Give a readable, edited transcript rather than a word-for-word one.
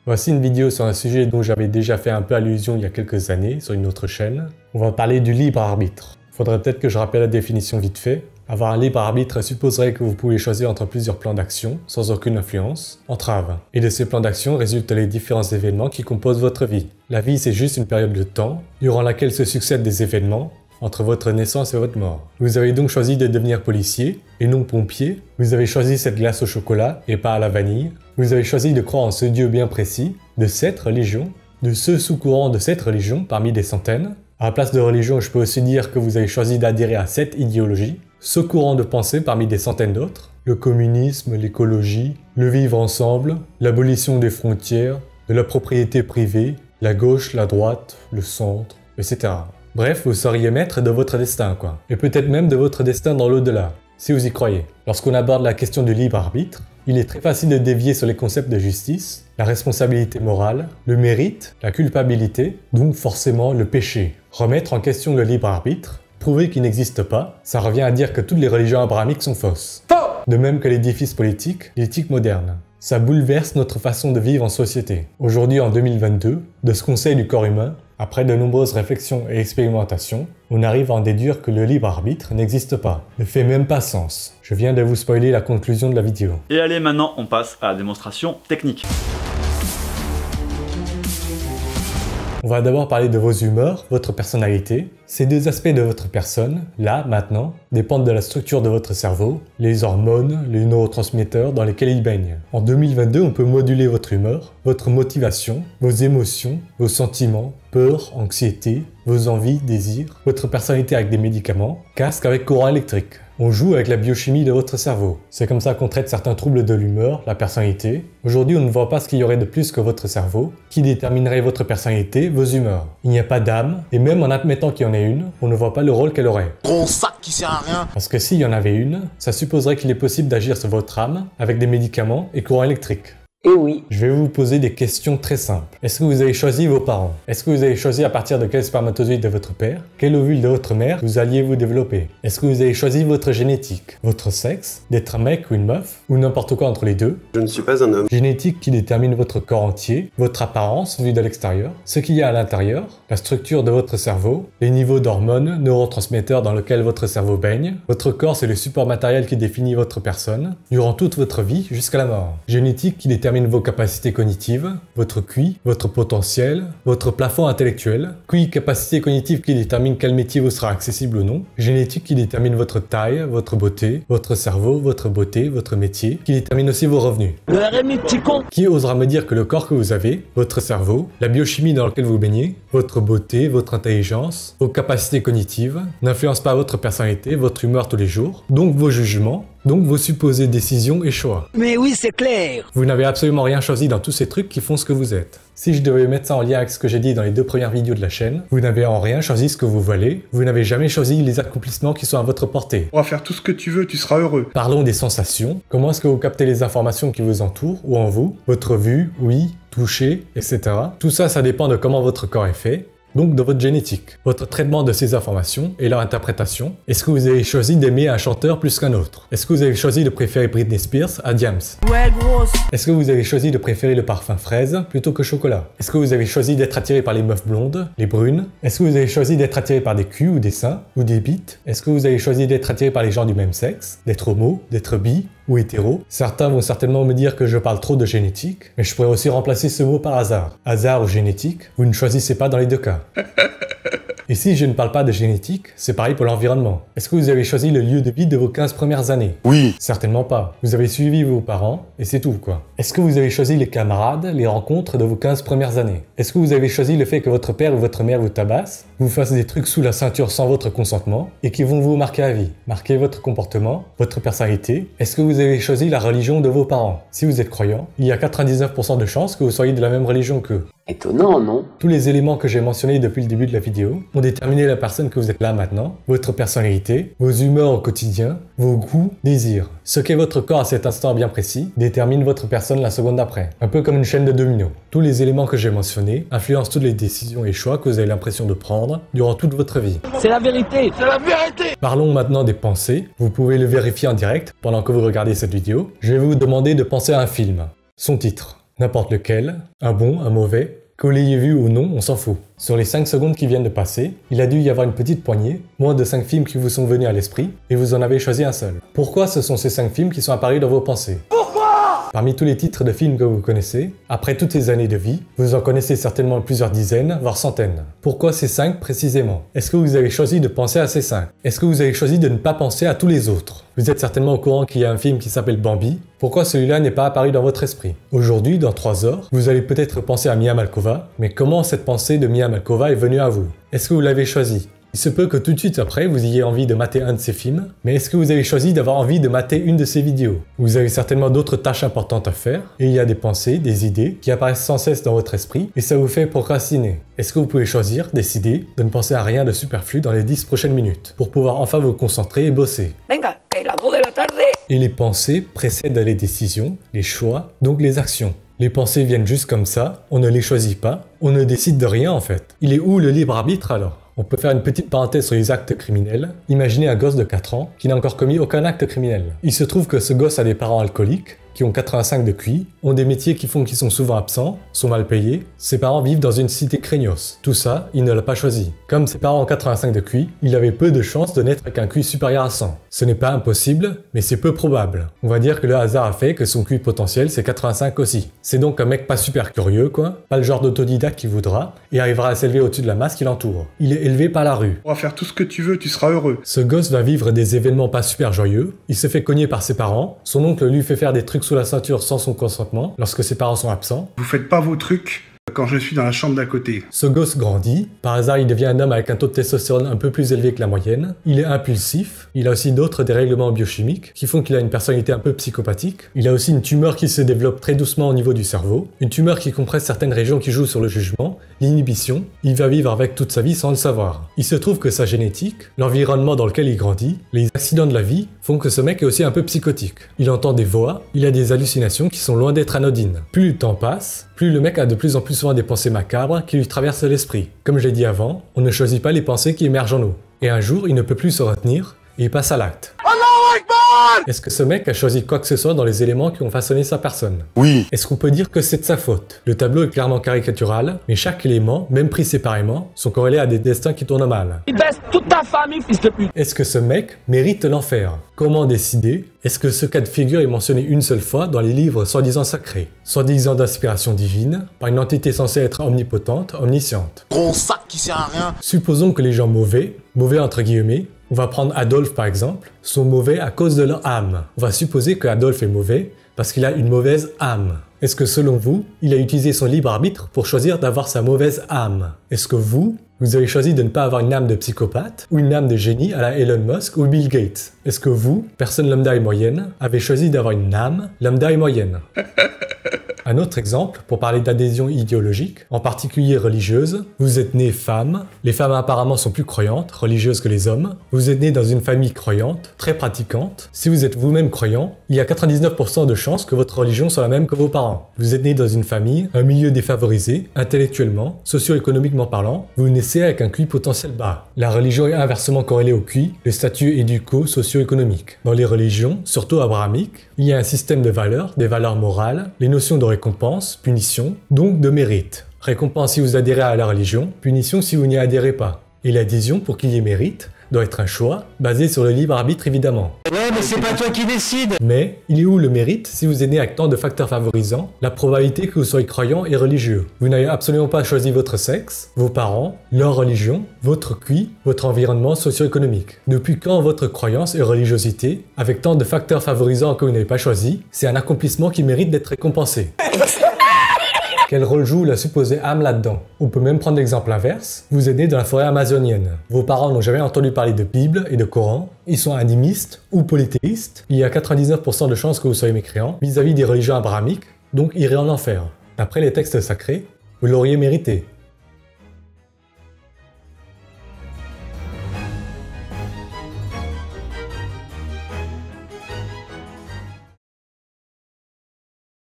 Voici une vidéo sur un sujet dont j'avais déjà fait un peu allusion il y a quelques années sur une autre chaîne. On va parler du libre arbitre. Faudrait peut-être que je rappelle la définition vite fait. Avoir un libre arbitre supposerait que vous pouvez choisir entre plusieurs plans d'action, sans aucune influence, entrave. Et de ces plans d'action résultent les différents événements qui composent votre vie. La vie, c'est juste une période de temps, durant laquelle se succèdent des événements, entre votre naissance et votre mort. Vous avez donc choisi de devenir policier, et non pompier. Vous avez choisi cette glace au chocolat, et pas à la vanille. Vous avez choisi de croire en ce Dieu bien précis, de cette religion, de ce sous-courant de cette religion parmi des centaines. À la place de religion, je peux aussi dire que vous avez choisi d'adhérer à cette idéologie, ce courant de pensée parmi des centaines d'autres. Le communisme, l'écologie, le vivre ensemble, l'abolition des frontières, de la propriété privée, la gauche, la droite, le centre, etc. Bref, vous seriez maître de votre destin, quoi. Et peut-être même de votre destin dans l'au-delà, si vous y croyez. Lorsqu'on aborde la question du libre arbitre, il est très facile de dévier sur les concepts de justice, la responsabilité morale, le mérite, la culpabilité, donc forcément le péché. Remettre en question le libre arbitre, prouver qu'il n'existe pas, ça revient à dire que toutes les religions abrahamiques sont fausses. De même que l'édifice politique, l'éthique moderne. Ça bouleverse notre façon de vivre en société. Aujourd'hui, en 2022, de ce conseil du corps humain, après de nombreuses réflexions et expérimentations, on arrive à en déduire que le libre arbitre n'existe pas, ne fait même pas sens. Je viens de vous spoiler la conclusion de la vidéo. Et allez, maintenant on passe à la démonstration technique. On va d'abord parler de vos humeurs, votre personnalité. Ces deux aspects de votre personne, là, maintenant, dépendent de la structure de votre cerveau, les hormones, les neurotransmetteurs dans lesquels ils baignent. En 2022, on peut moduler votre humeur, votre motivation, vos émotions, vos sentiments, peur, anxiété, vos envies, désirs, votre personnalité avec des médicaments, casque avec courant électrique. On joue avec la biochimie de votre cerveau. C'est comme ça qu'on traite certains troubles de l'humeur, la personnalité. Aujourd'hui, on ne voit pas ce qu'il y aurait de plus que votre cerveau, qui déterminerait votre personnalité, vos humeurs. Il n'y a pas d'âme, et même en admettant qu'il y en ait une, on ne voit pas le rôle qu'elle aurait. Gros sac qui sert à rien. Parce que s'il y en avait une, ça supposerait qu'il est possible d'agir sur votre âme avec des médicaments et courant électrique. Et oui. Je vais vous poser des questions très simples. Est-ce que vous avez choisi vos parents? Est-ce que vous avez choisi à partir de quel spermatozoïde de votre père, quel ovule de votre mère vous alliez vous développer? Est-ce que vous avez choisi votre génétique, votre sexe, d'être un mec ou une meuf, ou n'importe quoi entre les deux? Je ne suis pas un homme. Génétique qui détermine votre corps entier, votre apparence vue de l'extérieur, ce qu'il y a à l'intérieur, la structure de votre cerveau, les niveaux d'hormones, neurotransmetteurs dans lesquels votre cerveau baigne. Votre corps, c'est le support matériel qui définit votre personne, durant toute votre vie jusqu'à la mort. Génétique qui détermine vos capacités cognitives, votre QI, votre potentiel, votre plafond intellectuel. QI, capacité cognitive qui détermine quel métier vous sera accessible ou non. Génétique qui détermine votre taille, votre beauté, votre cerveau, votre beauté, votre métier, qui détermine aussi vos revenus. Le RMI petit con. Qui osera me dire que le corps que vous avez, votre cerveau, la biochimie dans laquelle vous baignez, votre beauté, votre intelligence, vos capacités cognitives, n'influencent pas votre personnalité, votre humeur tous les jours, donc vos jugements, donc vos supposées décisions et choix. Mais oui, c'est clair. Vous n'avez absolument rien choisi dans tous ces trucs qui font ce que vous êtes. Si je devais mettre ça en lien avec ce que j'ai dit dans les 2 premières vidéos de la chaîne, vous n'avez en rien choisi ce que vous valez, vous n'avez jamais choisi les accomplissements qui sont à votre portée. On va faire tout ce que tu veux, tu seras heureux. Parlons des sensations. Comment est-ce que vous captez les informations qui vous entourent ou en vous? Votre vue, ouïe, toucher, etc. Tout ça, ça dépend de comment votre corps est fait. Donc de votre génétique, votre traitement de ces informations et leur interprétation. Est-ce que vous avez choisi d'aimer un chanteur plus qu'un autre? Est-ce que vous avez choisi de préférer Britney Spears à Diams? Ouais, grosse. Est-ce que vous avez choisi de préférer le parfum fraise plutôt que chocolat? Est-ce que vous avez choisi d'être attiré par les meufs blondes, les brunes? Est-ce que vous avez choisi d'être attiré par des culs ou des seins ou des bites? Est-ce que vous avez choisi d'être attiré par les gens du même sexe, d'être homo, d'être bi ou hétéro? Certains vont certainement me dire que je parle trop de génétique, mais je pourrais aussi remplacer ce mot par hasard. Hasard ou génétique, vous ne choisissez pas dans les deux cas. Et si je ne parle pas de génétique, c'est pareil pour l'environnement. Est-ce que vous avez choisi le lieu de vie de vos 15 premières années? Oui. Certainement pas. Vous avez suivi vos parents, et c'est tout, quoi. Est-ce que vous avez choisi les camarades, les rencontres de vos 15 premières années? Est-ce que vous avez choisi le fait que votre père ou votre mère vous tabasse, vous fasse des trucs sous la ceinture sans votre consentement, et qui vont vous marquer à vie? Marquer votre comportement, votre personnalité? Est-ce que vous avez choisi la religion de vos parents? Si vous êtes croyant, il y a 99% de chances que vous soyez de la même religion qu'eux. Étonnant, non? Tous les éléments que j'ai mentionnés depuis le début de la vidéo ont déterminé la personne que vous êtes là maintenant, votre personnalité, vos humeurs au quotidien, vos goûts, désirs. Ce qu'est votre corps à cet instant bien précis détermine votre personne la seconde d'après. Un peu comme une chaîne de dominos. Tous les éléments que j'ai mentionnés influencent toutes les décisions et choix que vous avez l'impression de prendre durant toute votre vie. C'est la vérité. C'est la vérité. Parlons maintenant des pensées. Vous pouvez le vérifier en direct pendant que vous regardez cette vidéo. Je vais vous demander de penser à un film. Son titre. N'importe lequel. Un bon, un mauvais. Que vous l'ayez vu ou non, on s'en fout. Sur les 5 secondes qui viennent de passer, il a dû y avoir une petite poignée, moins de 5 films qui vous sont venus à l'esprit, et vous en avez choisi un seul. Pourquoi ce sont ces 5 films qui sont apparus dans vos pensées? Parmi tous les titres de films que vous connaissez, après toutes ces années de vie, vous en connaissez certainement plusieurs dizaines, voire centaines. Pourquoi ces 5 précisément? Est-ce que vous avez choisi de penser à ces 5? Est-ce que vous avez choisi de ne pas penser à tous les autres? Vous êtes certainement au courant qu'il y a un film qui s'appelle Bambi. Pourquoi celui-là n'est pas apparu dans votre esprit? Aujourd'hui, dans 3 heures, vous allez peut-être penser à Mia Malkova, mais comment cette pensée de Mia Malkova est venue à vous? Est-ce que vous l'avez choisi? Il se peut que tout de suite après, vous ayez envie de mater un de ces films, mais est-ce que vous avez choisi d'avoir envie de mater une de ces vidéos? Vous avez certainement d'autres tâches importantes à faire, et il y a des pensées, des idées qui apparaissent sans cesse dans votre esprit, et ça vous fait procrastiner. Est-ce que vous pouvez choisir, décider, de ne penser à rien de superflu dans les 10 prochaines minutes, pour pouvoir enfin vous concentrer et bosser? Venga, que la voz de la tarde. Et les pensées précèdent les décisions, les choix, donc les actions. Les pensées viennent juste comme ça, on ne les choisit pas, on ne décide de rien en fait. Il est où le libre arbitre alors? On peut faire une petite parenthèse sur les actes criminels. Imaginez un gosse de 4 ans qui n'a encore commis aucun acte criminel. Il se trouve que ce gosse a des parents alcooliques, qui ont 85 de QI, ont des métiers qui font qu'ils sont souvent absents, sont mal payés. Ses parents vivent dans une cité craignos. Tout ça, il ne l'a pas choisi. Comme ses parents ont 85 de QI, il avait peu de chances de naître avec un QI supérieur à 100. Ce n'est pas impossible, mais c'est peu probable. On va dire que le hasard a fait que son QI potentiel c'est 85 aussi. C'est donc un mec pas super curieux quoi, pas le genre d'autodidacte qui voudra, et arrivera à s'élever au-dessus de la masse qui l'entoure. Il est élevé par la rue. Tu pourras faire tout ce que tu veux, tu seras heureux. Ce gosse va vivre des événements pas super joyeux, il se fait cogner par ses parents, son oncle lui fait faire des trucs sous la ceinture sans son consentement, lorsque ses parents sont absents. Vous faites pas vos trucs quand je suis dans la chambre d'à côté. Ce gosse grandit, par hasard il devient un homme avec un taux de testostérone un peu plus élevé que la moyenne, il est impulsif, il a aussi d'autres dérèglements biochimiques qui font qu'il a une personnalité un peu psychopathique, il a aussi une tumeur qui se développe très doucement au niveau du cerveau, une tumeur qui compresse certaines régions qui jouent sur le jugement, l'inhibition, il va vivre avec toute sa vie sans le savoir. Il se trouve que sa génétique, l'environnement dans lequel il grandit, les accidents de la vie font que ce mec est aussi un peu psychotique. Il entend des voix, il a des hallucinations qui sont loin d'être anodines. Plus le temps passe, plus le mec a de plus en plus souvent des pensées macabres qui lui traversent l'esprit. Comme je l'ai dit avant, on ne choisit pas les pensées qui émergent en nous. Et un jour, il ne peut plus se retenir et il passe à l'acte. Est-ce que ce mec a choisi quoi que ce soit dans les éléments qui ont façonné sa personne? Oui. Est-ce qu'on peut dire que c'est de sa faute? Le tableau est clairement caricatural, mais chaque élément, même pris séparément, sont corrélés à des destins qui tournent mal. Il baisse toute ta famille, fils de pute. Est-ce que ce mec mérite l'enfer? Comment décider? Est-ce que ce cas de figure est mentionné une seule fois dans les livres soi-disant sacrés? Soi-disant d'inspiration divine, par une entité censée être omnipotente, omnisciente. Gros sac qui sert à rien. Supposons que les gens mauvais entre guillemets, on va prendre Adolphe par exemple, sont mauvais à cause de leur âme. On va supposer que Adolphe est mauvais parce qu'il a une mauvaise âme. Est-ce que selon vous, il a utilisé son libre arbitre pour choisir d'avoir sa mauvaise âme? Est-ce que vous avez choisi de ne pas avoir une âme de psychopathe ou une âme de génie à la Elon Musk ou Bill Gates? Est-ce que vous, personne lambda et moyenne, avez choisi d'avoir une âme lambda et moyenne? Un autre exemple, pour parler d'adhésion idéologique, en particulier religieuse, vous êtes né femme, les femmes apparemment sont plus croyantes, religieuses que les hommes, vous êtes né dans une famille croyante, très pratiquante, si vous êtes vous-même croyant, il y a 99% de chances que votre religion soit la même que vos parents. Vous êtes né dans une famille, un milieu défavorisé, intellectuellement, socio-économiquement parlant, vous naissez avec un QI potentiel bas. La religion est inversement corrélée au QI, le statut éduco-socio-économique. Dans les religions, surtout abrahamiques, il y a un système de valeurs, des valeurs morales, les notions de récompense, punition, donc de mérite. Récompense si vous adhérez à la religion, punition si vous n'y adhérez pas. Et l'adhésion, pour qu'il y ait mérite, doit être un choix, basé sur le libre arbitre évidemment. Ouais, mais c'est pas toi qui décide. Mais, il est où le mérite si vous êtes né avec tant de facteurs favorisant la probabilité que vous soyez croyant et religieux? Vous n'avez absolument pas choisi votre sexe, vos parents, leur religion, votre QI, votre environnement socio-économique. Depuis quand votre croyance et religiosité, avec tant de facteurs favorisants que vous n'avez pas choisi, c'est un accomplissement qui mérite d'être récompensé? Quel rôle joue la supposée âme là-dedans? On peut même prendre l'exemple inverse. Vous êtes né dans la forêt amazonienne. Vos parents n'ont jamais entendu parler de Bible et de Coran. Ils sont animistes ou polythéistes. Il y a 99% de chances que vous soyez mécréants vis-à-vis des religions abrahamiques, donc irez en enfer. D'après les textes sacrés, Vous l'auriez mérité.